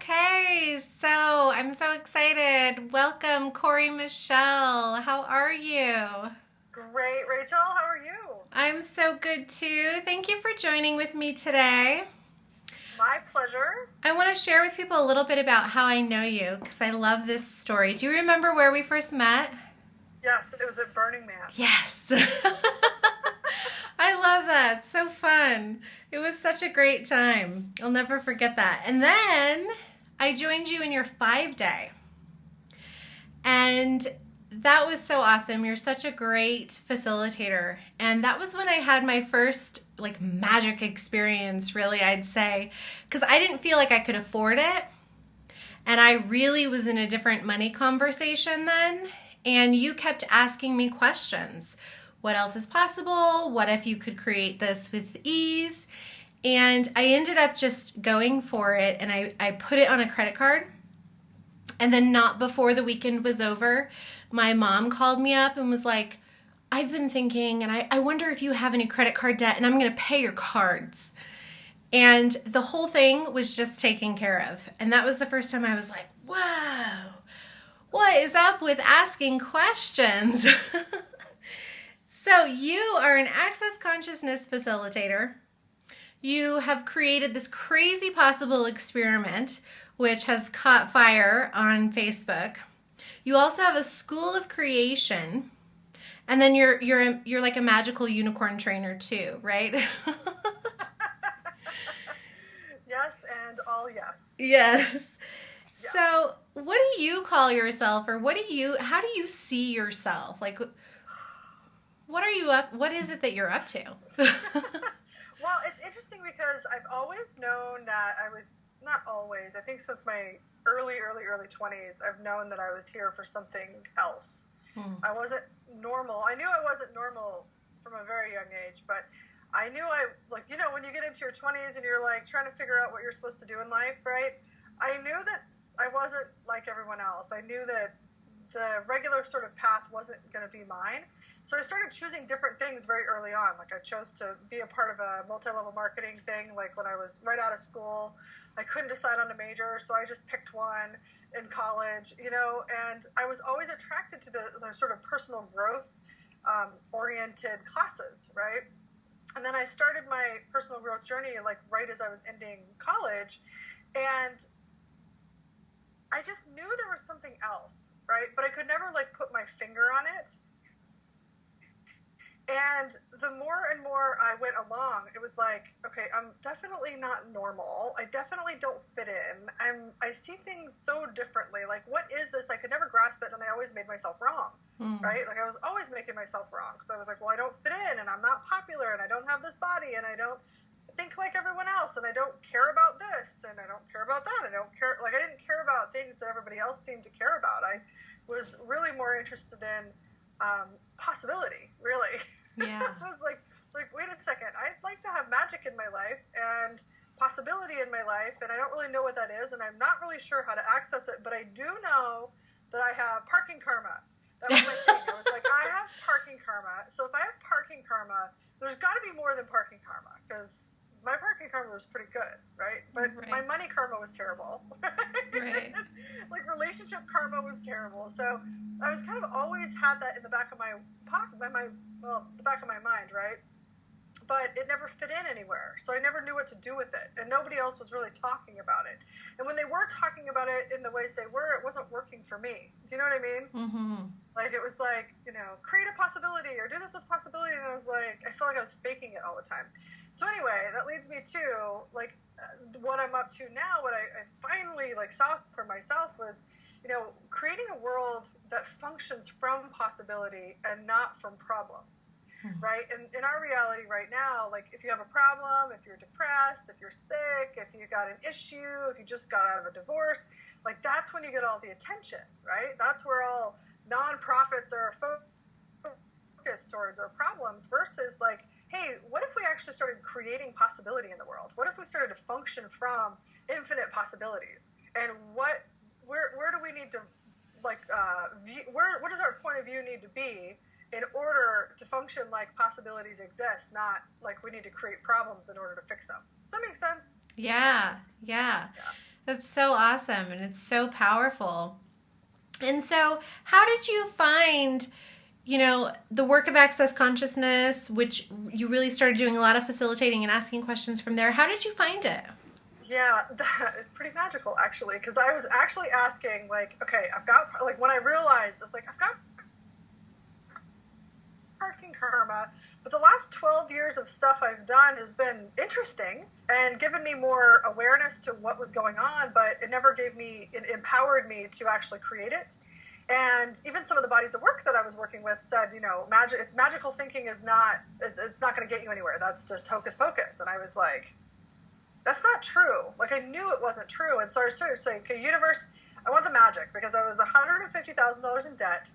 Okay, so I'm so excited. Welcome, Cory Michelle. How are you? Great, Rachel. How are you? I'm so good too. Thank you for joining with me today. My pleasure. I want to share with people a little bit about how I know you because I love this story. Do you remember where we first met? Yes, it was at Burning Man. Yes. I love that. So fun. It was such a great time. I'll never forget that. And then I joined you in your 5-day. And that was so awesome. You're such a great facilitator. And that was when I had my first magic experience, really, I'd say, because I didn't feel like I could afford it. And I really was in a different money conversation then. And you kept asking me questions. What else is possible? What if you could create this with ease? And I ended up just going for it, and I put it on a credit card. And then not before the weekend was over, my mom called me up and was like, I've been thinking, and I wonder if you have any credit card debt, and I'm going to pay your cards. And the whole thing was just taken care of. And that was the first time I was like, whoa, what is up with asking questions? So you are an Access Consciousness Facilitator. You have created this crazy possible experiment, which has caught fire on Facebook. You also have a school of creation, and then you're like a magical unicorn trainer too, right? Yes, and all yes. Yes. Yeah. So, what do you call yourself, or how do you see yourself? What is it that you're up to? Well, it's interesting because I've always known that not always, I think since my early 20s, I've known that I was here for something else. I wasn't normal. I knew I wasn't normal from a very young age, but I knew when you get into your 20s and you're trying to figure out what you're supposed to do in life, right? I knew that I wasn't like everyone else. I knew that the regular sort of path wasn't going to be mine. So I started choosing different things very early on. I chose to be a part of a multi-level marketing thing, when I was right out of school. I couldn't decide on a major, so I just picked one in college, and I was always attracted to the sort of personal growth oriented classes, right? And then I started my personal growth journey right as I was ending college, and I just knew there was something else, right? But I could never put my finger on it. And the more and more I went along, it was okay, I'm definitely not normal. I definitely don't fit in. I see things so differently. What is this? I could never grasp it, and I always made myself wrong, right? I was always making myself wrong. So I was well, I don't fit in, and I'm not popular, and I don't have this body, and I don't think like everyone else, and I don't care about this, and I don't care about that. I don't care. I didn't care about things that everybody else seemed to care about. I was really more interested in possibility, really. Yeah. I was like, wait a second. I'd like to have magic in my life and possibility in my life, and I don't really know what that is, and I'm not really sure how to access it, but I do know that I have parking karma. That was my thing. I was I have parking karma. So if I have parking karma, there's got to be more than parking karma, because my parking karma was pretty good, right? But my money karma was terrible. Right. Relationship karma was terrible. So I was kind of always had that in the back of my pocket, the back of my mind, right? But it never fit in anywhere. So I never knew what to do with it. And nobody else was really talking about it. And when they were talking about it in the ways they were, it wasn't working for me. Do you know what I mean? Mm-hmm. It was create a possibility or do this with possibility. And I was I felt like I was faking it all the time. So anyway, that leads me to what I'm up to now. What I finally saw for myself was, creating a world that functions from possibility and not from problems. Right? And in our reality right now, if you have a problem, if you're depressed, if you're sick, if you got an issue, if you just got out of a divorce, that's when you get all the attention, right? That's where all nonprofits are focused towards our problems versus hey, what if we actually started creating possibility in the world? What if we started to function from infinite possibilities? And where do we need to what does our point of view need to be in order to function like possibilities exist, not we need to create problems in order to fix them? Does that make sense? Yeah. That's so awesome, and it's so powerful. And so, how did you find, the work of Access Consciousness, which you really started doing a lot of facilitating and asking questions from there? How did you find it? Yeah, it's pretty magical, actually, because I was actually asking, like, okay, I've got, like, when I realized, I was like, I've got parking karma, but the last 12 years of stuff I've done has been interesting and given me more awareness to what was going on, but it never it empowered me to actually create it. And even some of the bodies of work that I was working with said, magical thinking it's not going to get you anywhere. That's just hocus pocus. And I was like, that's not true. Like, I knew it wasn't true. And so I started saying, okay, universe, I want the magic, because I was $150,000 in debt,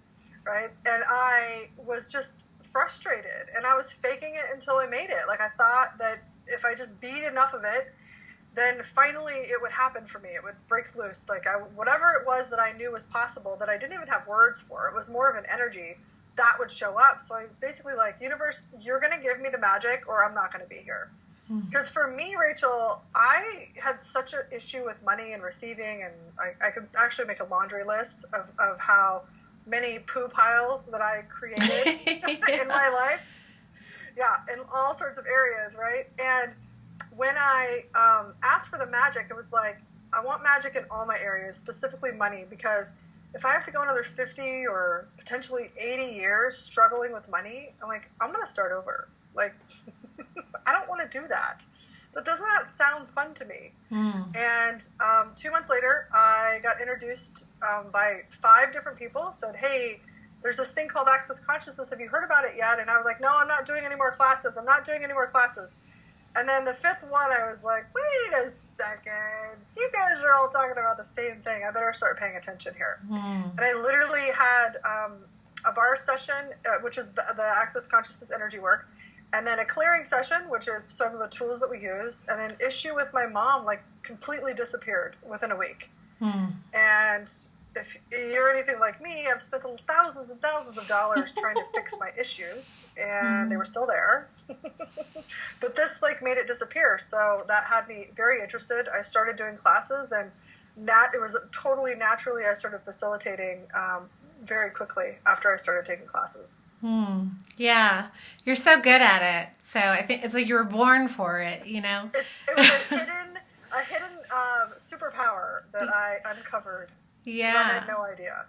right? And I was just frustrated, and I was faking it until I made it. Like, I thought that if I just beat enough of it, then finally it would happen for me. It would break loose. Like, whatever it was that I knew was possible, that I didn't even have words for, it was more of an energy that would show up. So I was basically like, universe, you're going to give me the magic, or I'm not going to be here. Because for me, Rachel, I had such an issue with money and receiving, and I could actually make a laundry list of how many poo piles that I created in my life. Yeah, in all sorts of areas, right? And when I asked for the magic, it was like, I want magic in all my areas, specifically money, because if I have to go another 50 or potentially 80 years struggling with money, I'm like, I'm going to start over. Like, I don't want to do that. That does not sound fun to me. And 2 months later, I got introduced by 5 different people. Said, hey, there's this thing called Access Consciousness. Have you heard about it yet? And I was like, no, I'm not doing any more classes. And then the 5th one, I was like, wait a second. You guys are all talking about the same thing. I better start paying attention here. And I literally had a bar session, which is the Access Consciousness energy work, and then a clearing session, which is some of the tools that we use, and an issue with my mom, like, completely disappeared within a week. And if you're anything like me, I've spent thousands and thousands of dollars trying to fix my issues, and they were still there. But this, like, made it disappear. So that had me very interested. I started doing classes, and it was totally naturally, I started facilitating very quickly after I started taking classes. Yeah, you're so good at it. So I think it's like you were born for it, It was a hidden superpower that I uncovered. Yeah. I had no idea.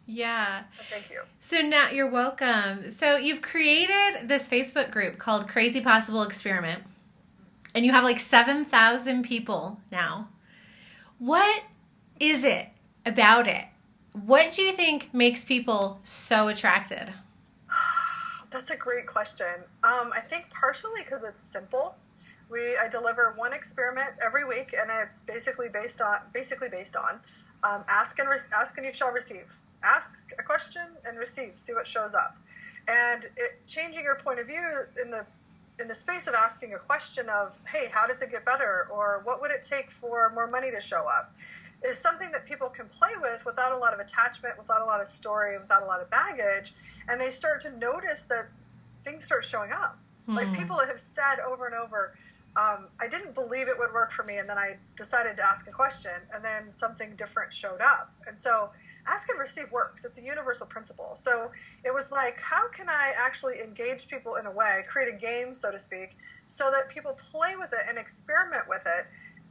Yeah. Thank you. So now you're welcome. So you've created this Facebook group called Crazy Possible Experiment, and you have like 7,000 people now. What is it about it? What do you think makes people so attracted? That's a great question. I think partially because it's simple. I deliver one experiment every week, and it's basically based on ask and you shall receive. Ask a question and receive. See what shows up. And changing your point of view in the space of asking a question of, hey, how does it get better? Or what would it take for more money to show up? Is something that people can play with without a lot of attachment, without a lot of story, without a lot of baggage. And they start to notice that things start showing up. Like, people have said over and over, I didn't believe it would work for me, and then I decided to ask a question, and then something different showed up. And so ask and receive works. It's a universal principle. So it was like, how can I actually engage people in a way, create a game, so to speak, so that people play with it and experiment with it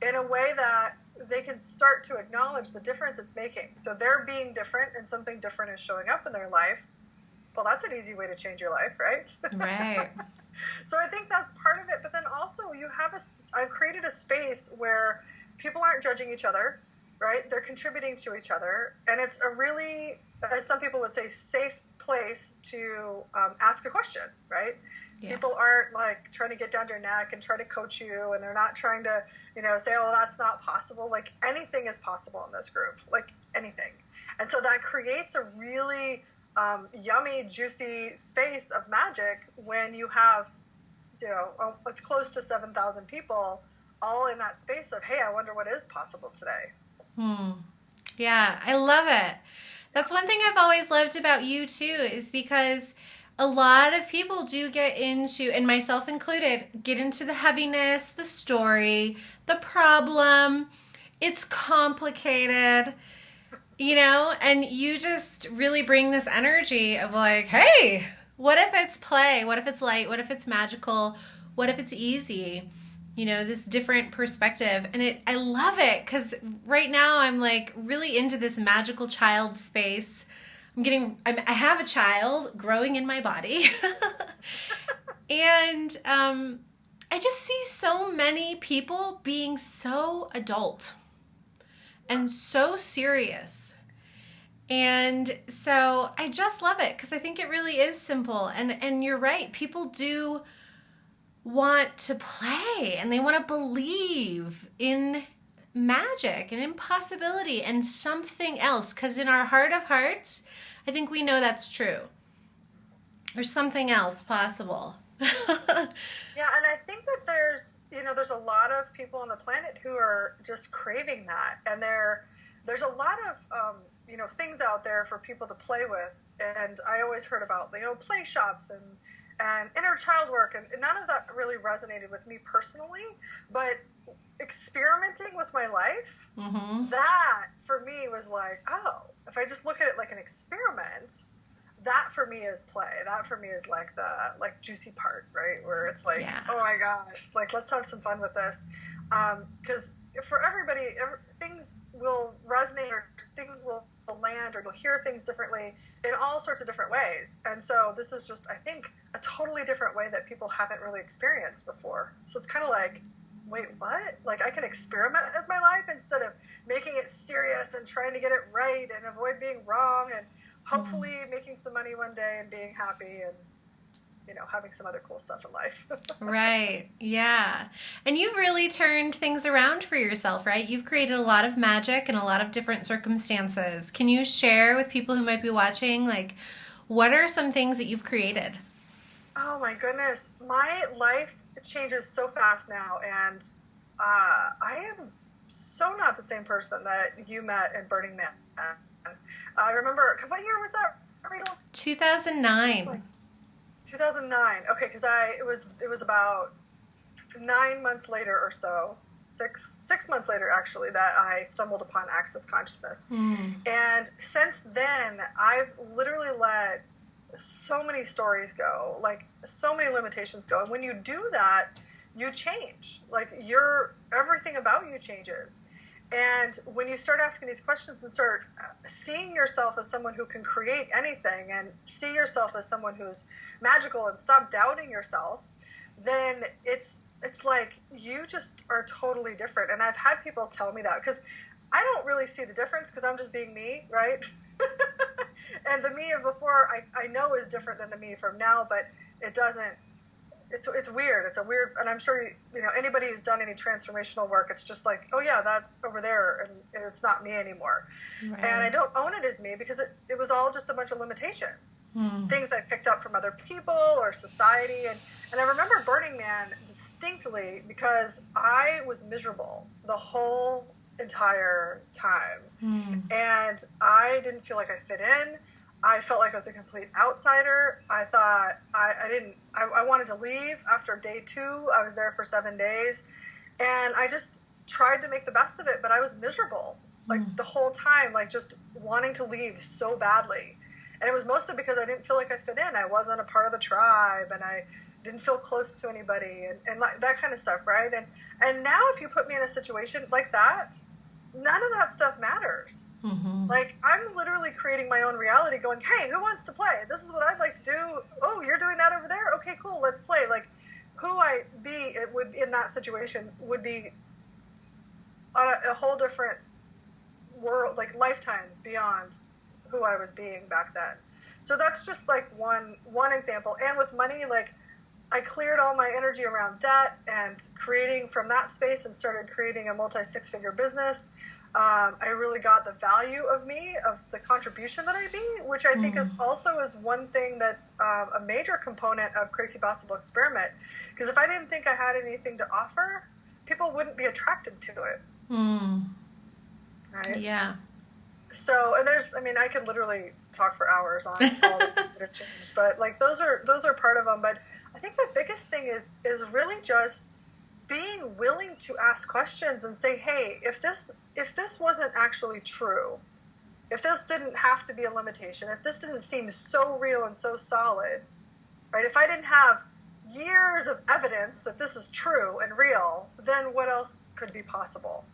in a way that they can start to acknowledge the difference it's making. So they're being different, and something different is showing up in their life. Well, that's an easy way to change your life, right? Right. So I think that's part of it. But then also I've created a space where people aren't judging each other, right? They're contributing to each other. And it's a really, as some people would say, safe place to ask a question, right? Yeah. People aren't like trying to get down your neck and try to coach you. And they're not trying to, say, oh, that's not possible. Like, anything is possible in this group, like anything. And so that creates a really yummy, juicy space of magic when you have, it's close to 7,000 people all in that space of, hey, I wonder what is possible today. Yeah, I love it. That's one thing I've always loved about you too, is because a lot of people do get into, and myself included, get into the heaviness, the story, the problem, it's complicated, and you just really bring this energy of like, hey, what if it's play? What if it's light? What if it's magical? What if it's easy? This different perspective. And I love it because right now I'm like really into this magical child space. I have a child growing in my body. And I just see so many people being so adult and so serious. And so I just love it because I think it really is simple. And you're right. People do want to play and they want to believe in magic and in possibility and something else. Because in our heart of hearts, I think we know that's true. There's something else possible. Yeah, and I think that there's a lot of people on the planet who are just craving that, and there's a lot of things out there for people to play with, and I always heard about play shops and inner child work, and none of that really resonated with me personally, but experimenting with my life, that for me was like, oh, if I just look at it like an experiment, that for me is play. That for me is like the juicy part, right? Where it's like, oh my gosh, let's have some fun with this. Because for everybody, things will resonate or things will land or you'll hear things differently in all sorts of different ways. And so this is just, I think, a totally different way that people haven't really experienced before. So it's kind of like, wait, what? I can experiment as my life instead of making it serious and trying to get it right and avoid being wrong and hopefully making some money one day and being happy and, having some other cool stuff in life. Right. Yeah. And you've really turned things around for yourself, right? You've created a lot of magic in a lot of different circumstances. Can you share with people who might be watching, what are some things that you've created? Oh my goodness. My life changes so fast now, and I am so not the same person that you met in Burning Man. I remember, what year was that, Rachel? 2009. 2009. Okay, because it was about 9 months later or so, six months later actually, that I stumbled upon Access Consciousness. And since then, I've literally let so many stories go, so many limitations go. And when you do that, you change. Everything about you changes. And when you start asking these questions and start seeing yourself as someone who can create anything and see yourself as someone who's magical and stop doubting yourself, then it's like you just are totally different. And I've had people tell me that because I don't really see the difference because I'm just being me, right? And the me of before I know is different than the me from now, but it doesn't. It's weird. It's a weird, and I'm sure anybody who's done any transformational work, it's just like, oh yeah, that's over there, and it's not me anymore. Right. And I don't own it as me because it was all just a bunch of limitations, things I picked up from other people or society, and I remember Burning Man distinctly because I was miserable the whole entire time, and I didn't feel like I fit in. I felt like I was a complete outsider. I thought I wanted to leave after day 2. I was there for 7 days, and I just tried to make the best of it, but I was miserable, the whole time, just wanting to leave so badly. And it was mostly because I didn't feel like I fit in. I wasn't a part of the tribe, and I didn't feel close to anybody, and that kind of stuff, right? And now if you put me in a situation like that, none of that stuff matters. I'm literally creating my own reality going, hey, who wants to play? This is what I'd like to do. Oh, you're doing that over there? Okay, cool, let's play. Who I be it would in that situation would be on a whole different world, lifetimes beyond who I was being back then. So that's just one example. And with money, I cleared all my energy around debt and creating from that space and started creating a multi-6-figure business. I really got the value of me, of the contribution that I be, which I think is one thing that's a major component of Crazy Possible Experiment. Because if I didn't think I had anything to offer, people wouldn't be attracted to it. Right? Yeah. So, and I could literally talk for hours on all the things that have changed, but those are part of them. But I think the biggest thing is really just being willing to ask questions and say, hey, if this wasn't actually true, if this didn't have to be a limitation, if this didn't seem so real and so solid, right? If I didn't have years of evidence that this is true and real, then what else could be possible?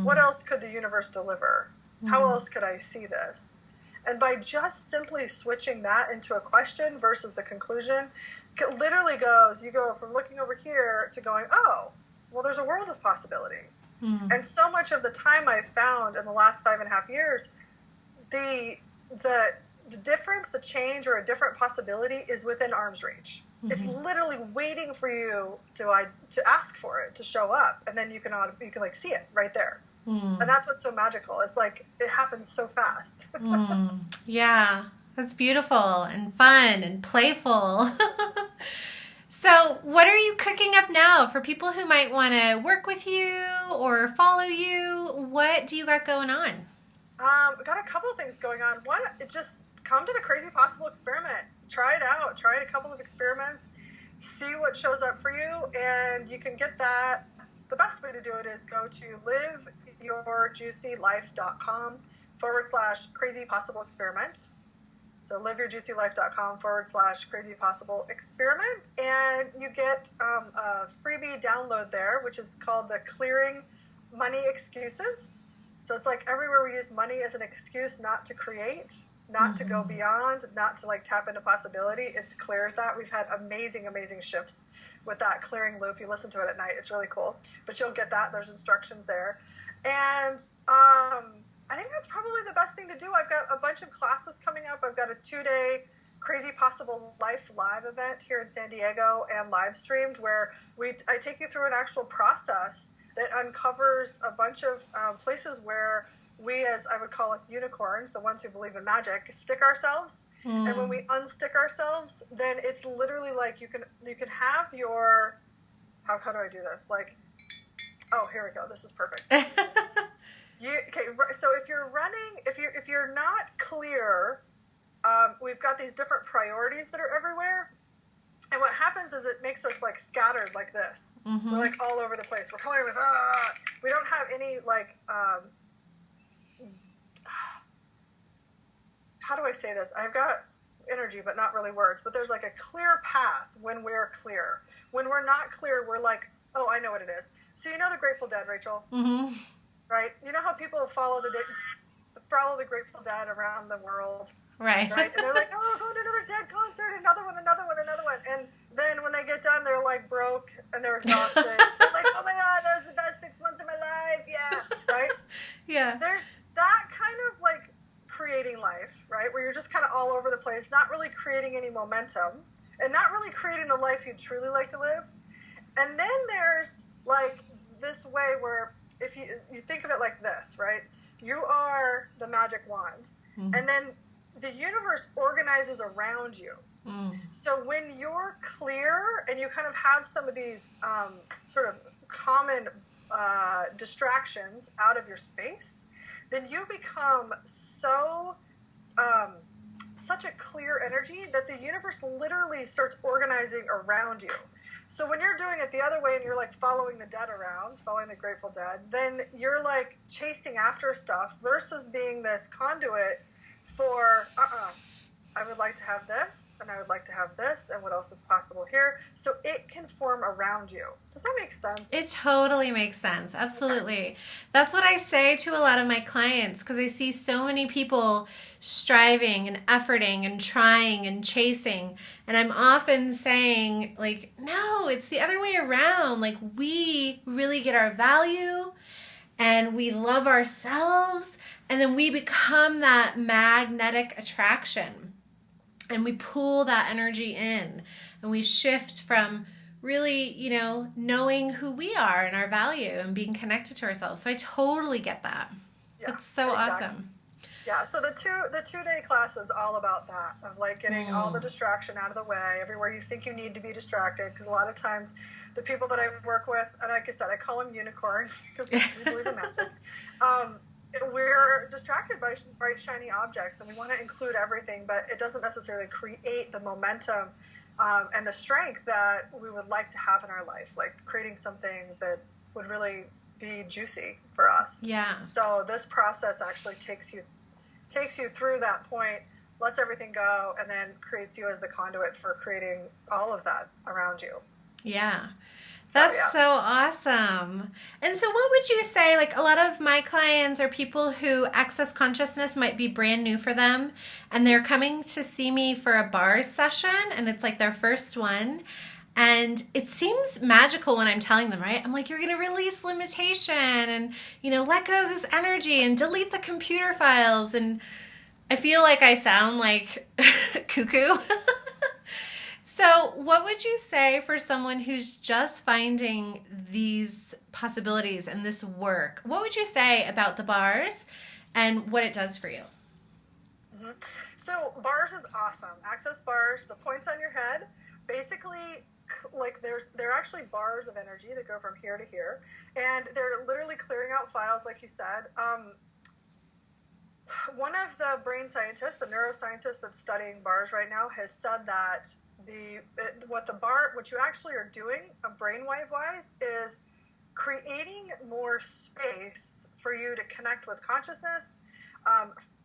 What else could the universe deliver? How else could I see this? And by just simply switching that into a question versus a conclusion, it literally you go from looking over here to going, oh, well, there's a world of possibility. And so much of the time I've found in the last 5.5 years, the difference, the change, or a different possibility is within arm's reach. It's literally waiting for you to ask for it to show up, and then you can like see it right there. And that's what's so magical. It's like it happens so fast. Yeah, that's beautiful and fun and playful. So what are you cooking up now for people who might want to work with you or follow you? What do you got going on? We've got a couple of things going on. One, just come to the Crazy Possible experiment. Try it out. Try a couple of experiments. See what shows up for you. And you can get that. The best way to do it is go to liveyourjuicylife.com/crazy possible experiment. So liveyourjuicylife.com/crazy possible experiment. And you get a freebie download there, which is called the Clearing Money Excuses. So it's like everywhere we use money as an excuse not to create, not to go beyond, not to like tap into possibility, it clears that. We've had amazing, amazing shifts with that clearing loop. You listen to it at night. It's really cool. But you'll get that. There's instructions there. And I think that's probably the best thing to do. I've got a bunch of classes coming up. I've got a 2-day Crazy Possible Life live event here in San Diego and live streamed where I take you through an actual process that uncovers a bunch of places where we, as I would call us unicorns, the ones who believe in magic, stick ourselves. And when we unstick ourselves, then it's literally like you can have your, how do I do this? Like, oh, here we go. This is perfect. So if you're running, if you're not clear, we've got these different priorities that are everywhere. And what happens is it makes us like scattered like this. We're like all over the place. We're coming with, we don't have any like, how do I say this? I've got energy, but not really words. But there's like a clear path when we're clear. When we're not clear, we're like, oh, I know what it is. So you know the Grateful Dead, Rachel? Right? You know how people follow the Grateful Dead around the world? Right. And they're like, oh, we're going to another Dead concert, another one. And then when they get done, they're like broke and they're exhausted. They're like, oh my God, that was the best 6 months of my life. Yeah. Right? Yeah. There's that kind of like creating life, right? Where you're just kind of all over the place, not really creating any momentum and not really creating the life you'd truly like to live. And then there's like this way where if you think of it like this, right? You are the magic wand. And then the universe organizes around you. So when you're clear and you kind of have some of these sort of common distractions out of your space, then you become such a clear energy that the universe literally starts organizing around you. So when you're doing it the other way and you're like following the dead around, following the Grateful Dead, then you're like chasing after stuff versus being this conduit for, I would like to have this, and I would like to have this, and what else is possible here? So it can form around you. Does that make sense? It totally makes sense. Absolutely. Okay. That's what I say to a lot of my clients because I see so many people striving and efforting and trying and chasing. And I'm often saying, like, no, it's the other way around. Like, we really get our value and we love ourselves, and then we become that magnetic attraction. And we pull that energy in and we shift from really, knowing who we are and our value and being connected to ourselves. So I totally get that. Yeah, that's so awesome. Yeah, so the 2-day class is all about that, of like getting all the distraction out of the way, everywhere you think you need to be distracted, because a lot of times the people that I work with, and like I said, I call them unicorns because we believe in magic, we're distracted by bright, shiny objects, and we want to include everything, but it doesn't necessarily create the momentum and the strength that we would like to have in our life, like creating something that would really be juicy for us. Yeah. So this process actually takes you through that point, lets everything go, and then creates you as the conduit for creating all of that around you. Yeah. That's so awesome. And so what would you say, like a lot of my clients are people who access consciousness might be brand new for them, and they're coming to see me for a bars session, and it's like their first one. And it seems magical when I'm telling them, right? I'm like, you're going to release limitation and, let go of this energy and delete the computer files. And I feel like I sound like cuckoo. So what would you say for someone who's just finding these possibilities and this work? What would you say about the bars and what it does for you? Mm-hmm. So bars is awesome. Access bars, the points on your head, basically, like they're actually bars of energy that go from here to here, and they're literally clearing out files, like you said. One of the brain scientists, the neuroscientist that's studying bars right now, has said that what you actually are doing, brainwave wise, is creating more space for you to connect with consciousness.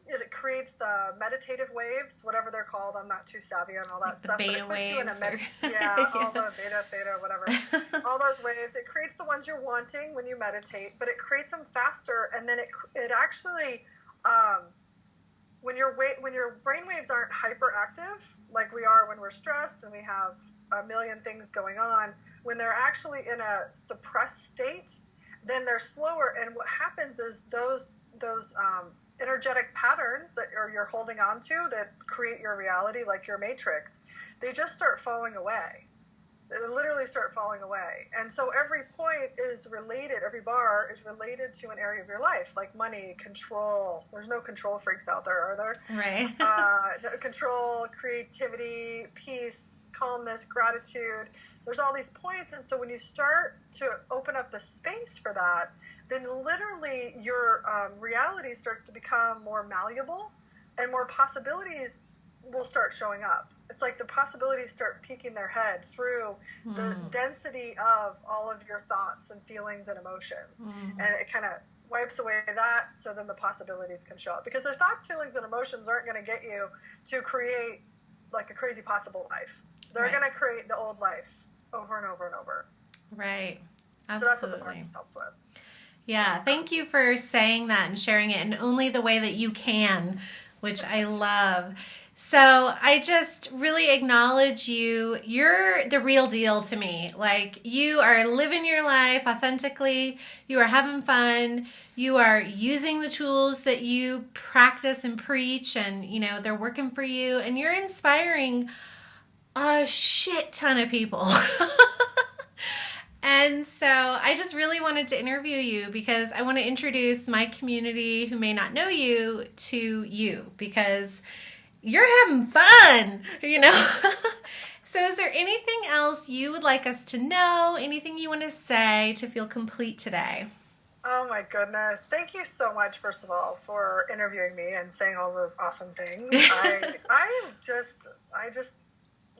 It creates the meditative waves, whatever they're called. I'm not too savvy on all that stuff. Beta but it puts waves. You in all the beta, theta, whatever. All those waves. It creates the ones you're wanting when you meditate, but it creates them faster. And then it actually, when your brain waves aren't hyperactive, like we are when we're stressed and we have a million things going on, when they're actually in a suppressed state, then they're slower. And what happens is those energetic patterns that you're holding on to that create your reality, like your matrix, they just start falling away. They literally start falling away. And so every point is related, every bar is related to an area of your life, like money, control. There's no control freaks out there, are there? Right. Control, creativity, peace, calmness, gratitude. There's all these points. And so when you start to open up the space for that, then literally your reality starts to become more malleable, and more possibilities will start showing up. It's like the possibilities start peeking their head through the density of all of your thoughts and feelings and emotions. And it kind of wipes away that, so then the possibilities can show up. Because their thoughts, feelings, and emotions aren't going to get you to create like a crazy possible life. They're going to create the old life over and over and over. Right. Absolutely. So that's what the parts helps with. Yeah, thank you for saying that and sharing it in only the way that you can, which I love. So I just really acknowledge you. You're the real deal to me. Like, you are living your life authentically. You are having fun. You are using the tools that you practice and preach, and, they're working for you. And you're inspiring a shit ton of people. And so I just really wanted to interview you because I want to introduce my community who may not know you to you, because you're having fun, So is there anything else you would like us to know? Anything you want to say to feel complete today? Oh my goodness. Thank you so much, first of all, for interviewing me and saying all those awesome things. I just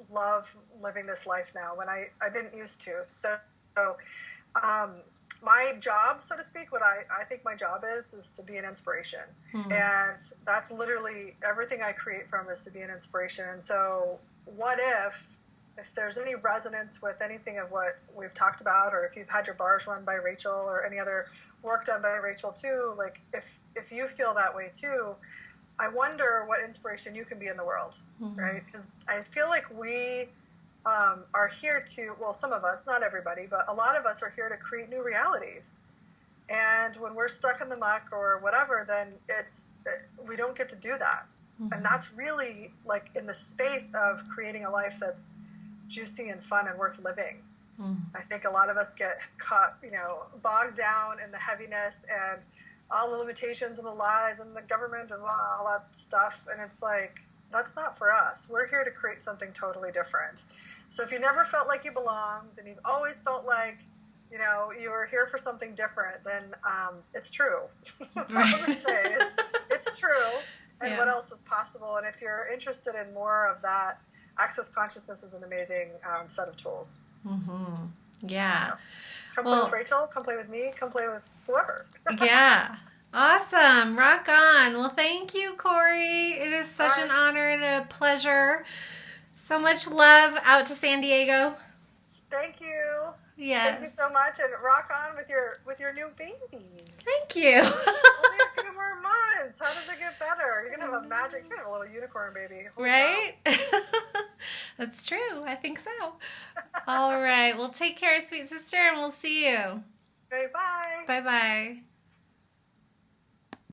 love living this life now when I didn't used to. So my job, so to speak, what I think my job is to be an inspiration. And that's literally everything I create from, is to be an inspiration. And so what if there's any resonance with anything of what we've talked about, or if you've had your bars run by Rachel or any other work done by Rachel too, like if you feel that way too, I wonder what inspiration you can be in the world, right? Because I feel like we are here to, well, some of us, not everybody, but a lot of us are here to create new realities. And when we're stuck in the muck or whatever, then we don't get to do that. And that's really like in the space of creating a life that's juicy and fun and worth living. I think a lot of us get caught, bogged down in the heaviness and all the limitations and the lies and the government and all that stuff. And it's like, that's not for us. We're here to create something totally different. So if you never felt like you belonged and you've always felt like, you were here for something different, then it's true. I'll just say it's true. And what else is possible? And if you're interested in more of that, Access Consciousness is an amazing set of tools. Mm-hmm. Yeah. So, come play with Rachel, come play with me, come play with whoever. Yeah. Awesome. Rock on. Well, thank you, Cory. It is such an honor and a pleasure. So much love out to San Diego. Thank you. Yes. Thank you so much, and rock on with your new baby. Thank you. Only a few more months. How does it get better? You're gonna have you're gonna have a little unicorn baby. Holy right? That's true. I think so. All right. Well, take care, sweet sister, and we'll see you. Okay, bye. Bye-bye.